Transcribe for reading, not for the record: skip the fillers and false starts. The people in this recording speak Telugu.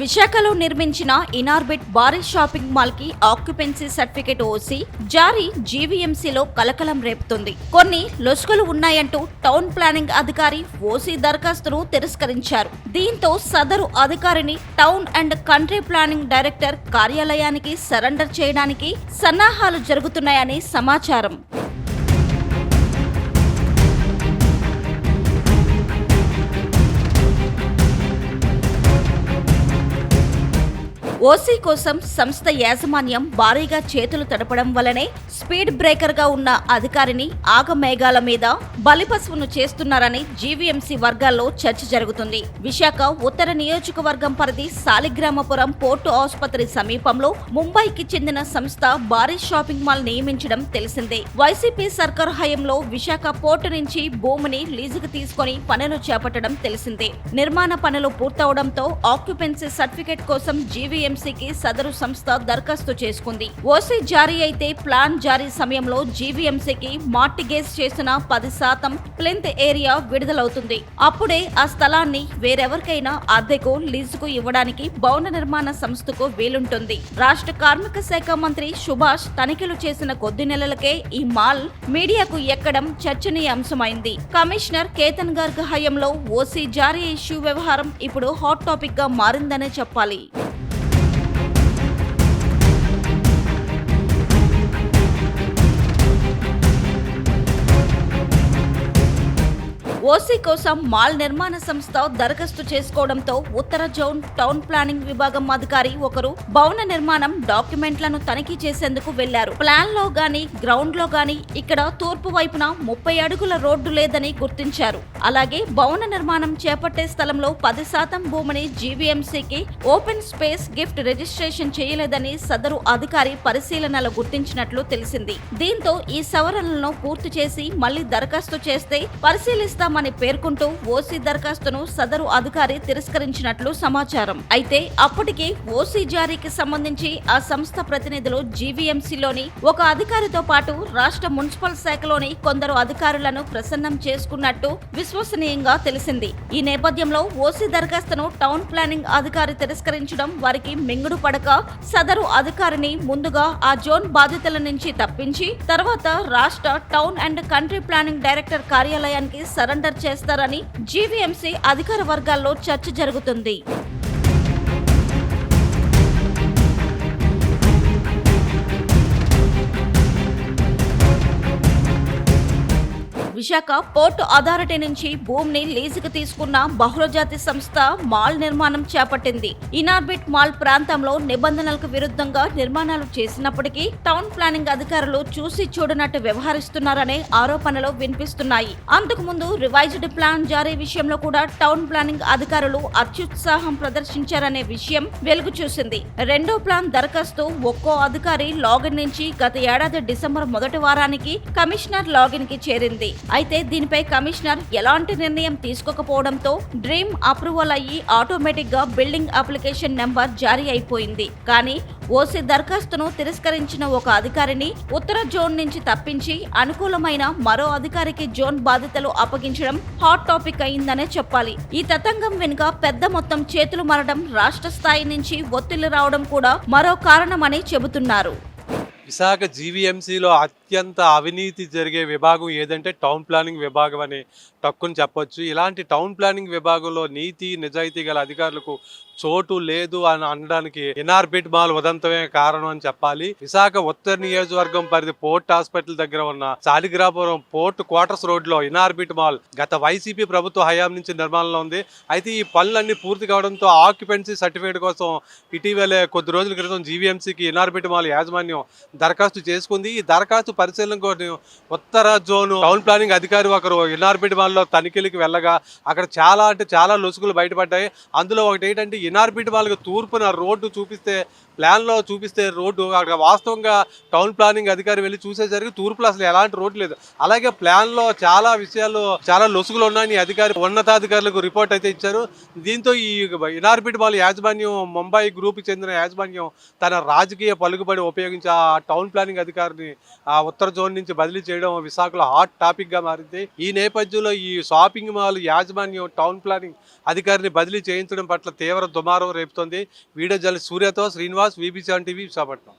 విశాఖలో నిర్మించిన ఇనార్బిట్ భారీ షాపింగ్ మాల్ కి ఆక్యుపెన్సీ సర్టిఫికెట్ ఓసీ జారీ జీవీఎంసీలో కలకలం రేపుతుంది. కొన్ని లొసుగులు ఉన్నాయంటూ టౌన్ ప్లానింగ్ అధికారి ఓసీ దరఖాస్తును తిరస్కరించారు. దీంతో సదరు అధికారిని town and country planning director కార్యాలయానికి సరెండర్ చేయడానికి సన్నాహాలు జరుగుతున్నాయని సమాచారం. ఓసీ కోసం సంస్థ యాజమాన్యం భారీగా చేతులు తడపడం వల్లనే స్పీడ్ బ్రేకర్ గా ఉన్న అధికారిని ఆగమేఘాల మీద బలిపశువును చేస్తున్నారని జీవీఎంసీ వర్గాల్లో చర్చ జరుగుతుంది. విశాఖ ఉత్తర నియోజకవర్గం పరిధి సాలిగ్రామపురం పోర్టు ఆసుపత్రి సమీపంలో ముంబైకి చెందిన సంస్థ భారీ షాపింగ్ మాల్ నియమించడం తెలిసిందే. వైసీపీ సర్కార్ హయాంలో విశాఖ పోర్టు నుంచి భూమిని లీజుకు తీసుకుని పనులు చేపట్టడం తెలిసిందే. నిర్మాణ పనులు పూర్తవడంతో ఆక్యుపెన్సీ సర్టిఫికెట్ కోసం జీవీఎంసీకి సదరు సంస్థ దరఖాస్తు చేసుకుంది. ఓసీ జారీ అయితే ప్లాన్ జారీ సమయంలో జీవీఎంసీకి మార్టిగేజ్ చేసిన 10% ప్లింత్ ఏరియా విడుదలవుతుంది. అప్పుడే ఆ స్థలాన్ని వేరెవరికైనా అద్దెకు లీజుకు ఇవ్వడానికి భవన నిర్మాణ సంస్థకు వీలుంటుంది. రాష్ట్ర కార్మిక శాఖ మంత్రి సుభాష్ తనిఖీలు చేసిన కొద్ది నెలలకే ఈ మాల్ మీడియాకు ఎక్కడం చర్చనీయాంశమైంది. కమిషనర్ కేతన్ గర్గ్ హయాంలో ఓసీ జారీ ఇష్యూ వ్యవహారం ఇప్పుడు హాట్ టాపిక్ గా మారిందనే చెప్పాలి. ఓసీ కోసం మాల్ నిర్మాణ సంస్థ దరఖాస్తు చేసుకోవడంతో ఉత్తర జోన్ టౌన్ ప్లానింగ్ విభాగం అధికారి ఒకరు భవన నిర్మాణం డాక్యుమెంట్లను తనిఖీ చేసేందుకు వెళ్లారు. ప్లాన్ లో గాని గ్రౌండ్ లో గాని ఇక్కడ తూర్పు వైపున 30 అడుగుల రోడ్డు లేదని గుర్తించారు. అలాగే భవన నిర్మాణం చేపట్టే స్థలంలో 10% భూమిని జీవీఎంసీకి ఓపెన్ స్పేస్ గిఫ్ట్ రిజిస్ట్రేషన్ చేయలేదని సదరు అధికారి పరిశీలనలో గుర్తించినట్లు తెలిసింది. దీంతో ఈ సవరణలను పూర్తి చేసి మళ్లీ దరఖాస్తు చేస్తే పరిశీలిస్తాం అని పేర్కొంటూ ఓసీ దరఖాస్తును సదరు అధికారి తిరస్కరించినట్లు సమాచారం. అయితే అప్పటికే ఓసీ జారీకి సంబంధించి ఆ సంస్థ ప్రతినిధులు జీవీఎంసీలోని ఒక అధికారితో పాటు రాష్ట్ర మున్సిపల్ శాఖలోని కొందరు అధికారులను ప్రసన్నం చేసుకున్నట్టు విశ్వసనీయంగా తెలిసింది. ఈ నేపథ్యంలో ఓసీ దరఖాస్తును టౌన్ ప్లానింగ్ అధికారి తిరస్కరించడం వారికి మింగుడు పడక సదరు అధికారిని ముందుగా ఆ జోన్ బాధితుల నుంచి తప్పించి తర్వాత రాష్ట్ర town and country planning director కార్యాలయానికి సరెండర్ చేస్తారని జీవీఎంసీ అధికార వర్గాల్లో చర్చ జరుగుతుంది. విశాఖ పోర్టు అథారిటీ నుంచి భూమిని లీజుకు తీసుకున్న బహుళజాతి సంస్థ మాల్ నిర్మాణం చేపట్టింది. ఇనార్బిట్ మాల్ ప్రాంతంలో నిబంధనలకు విరుద్ధంగా నిర్మాణాలు చేసినప్పటికీ టౌన్ ప్లానింగ్ అధికారులు చూసి చూడనట్టు వ్యవహరిస్తున్నారనే ఆరోపణలు వినిపిస్తున్నాయి. అంతకుముందు రివైజ్డ్ ప్లాన్ జారీ విషయంలో కూడా టౌన్ ప్లానింగ్ అధికారులు అత్యుత్సాహం ప్రదర్శించారనే విషయం వెలుగు చూసింది. రెండో ప్లాన్ దరఖాస్తు ఒక్కో అధికారి లాగిన్ నుంచి గత ఏడాది డిసెంబర్ మొదటి వారానికి కమిషనర్ లాగిన్ కి చేరింది. అయితే దీనిపై కమిషనర్ ఎలాంటి నిర్ణయం తీసుకోకపోవడంతో డ్రీమ్ అప్రూవల్ అయ్యి ఆటోమేటిక్ గా బిల్డింగ్ అప్లికేషన్ నెంబర్ జారీ అయిపోయింది. కానీ ఓసీ దరఖాస్తును తిరస్కరించిన ఒక అధికారిని ఉత్తర జోన్ నుంచి తప్పించి అనుకూలమైన మరో అధికారికి జోన్ బాధ్యతలు అప్పగించడం హాట్ టాపిక్ అయిందనే చెప్పాలి. ఈ తతంగం వెనుక పెద్ద మొత్తం చేతులు మారడం, రాష్ట్ర స్థాయి నుంచి ఒత్తిళ్లు రావడం కూడా మరో కారణమని చెబుతున్నారు. విశాఖ జీవీఎంసీలో అత్యంత అవినీతి జరిగే విభాగం ఏదంటే టౌన్ ప్లానింగ్ విభాగం అని టక్కుని చెప్పొచ్చు. ఇలాంటి టౌన్ ప్లానింగ్ విభాగంలో నీతి నిజాయితీ గల అధికారులకు చోటు లేదు అని అనడానికి ఇనార్బిట్ మాల్ ఉదంతమే కారణం అని చెప్పాలి. విశాఖ ఉత్తర నియోజకవర్గం పరిధి పోర్ట్ హాస్పిటల్ దగ్గర ఉన్న సాలిగ్రాపురం పోర్ట్ క్వార్టర్స్ రోడ్ లో ఇనార్బిట్ మాల్ గత వైసీపీ ప్రభుత్వ హయాం నుంచి నిర్మాణంలో ఉంది. అయితే ఈ పనులన్నీ పూర్తి కావడంతో ఆక్యుపెన్సీ సర్టిఫికేట్ కోసం ఇటీవలే కొద్ది రోజుల క్రితం జీవీఎంసీకి ఇనార్బిట్ మాల్ యాజమాన్యం దరఖాస్తు చేసుకుంది. ఈ దరఖాస్తు పరిశీలన కోసం ఉత్తర జోన్ టౌన్ ప్లానింగ్ అధికారి ఒకరు ఇనార్బిట్ మాల్ లో తనిఖీలకు వెళ్ళగా అక్కడ చాలా లొసుగులు బయటపడ్డాయి. అందులో ఒకటి ఏంటంటే ఇనార్బిట్ మాల్ తూర్పున రోడ్డు చూపిస్తే ప్లాన్లో చూపిస్తే రోడ్డు అక్కడ వాస్తవంగా టౌన్ ప్లానింగ్ అధికారి వెళ్ళి చూసేసరికి తూర్పులో అసలు ఎలాంటి రోడ్డు లేదు. అలాగే ప్లాన్లో చాలా విషయాలు చాలా లొసుగులు ఉన్నాయని అధికారి ఉన్నతాధికారులకు రిపోర్ట్ అయితే ఇచ్చారు. దీంతో ఈ ఇనార్బిట్ మాల్ యాజమాన్యం ముంబై గ్రూప్కి చెందిన యాజమాన్యం తన రాజకీయ పలుకుబడి ఉపయోగించి ఆ టౌన్ ప్లానింగ్ అధికారిని ఆ ఉత్తర జోన్ నుంచి బదిలీ చేయడం విశాఖలో హాట్ టాపిక్గా మారింది. ఈ నేపథ్యంలో ఈ షాపింగ్ మాల్ యాజమాన్యం టౌన్ ప్లానింగ్ అధికారిని బదిలీ చేయించడం పట్ల తీవ్ర దుమారం రేపుతోంది. వీడియో జర్నలిస్ట్ సూర్యతో శ్రీనివాస్, VB7 టీవీ, విశాఖపట్నం.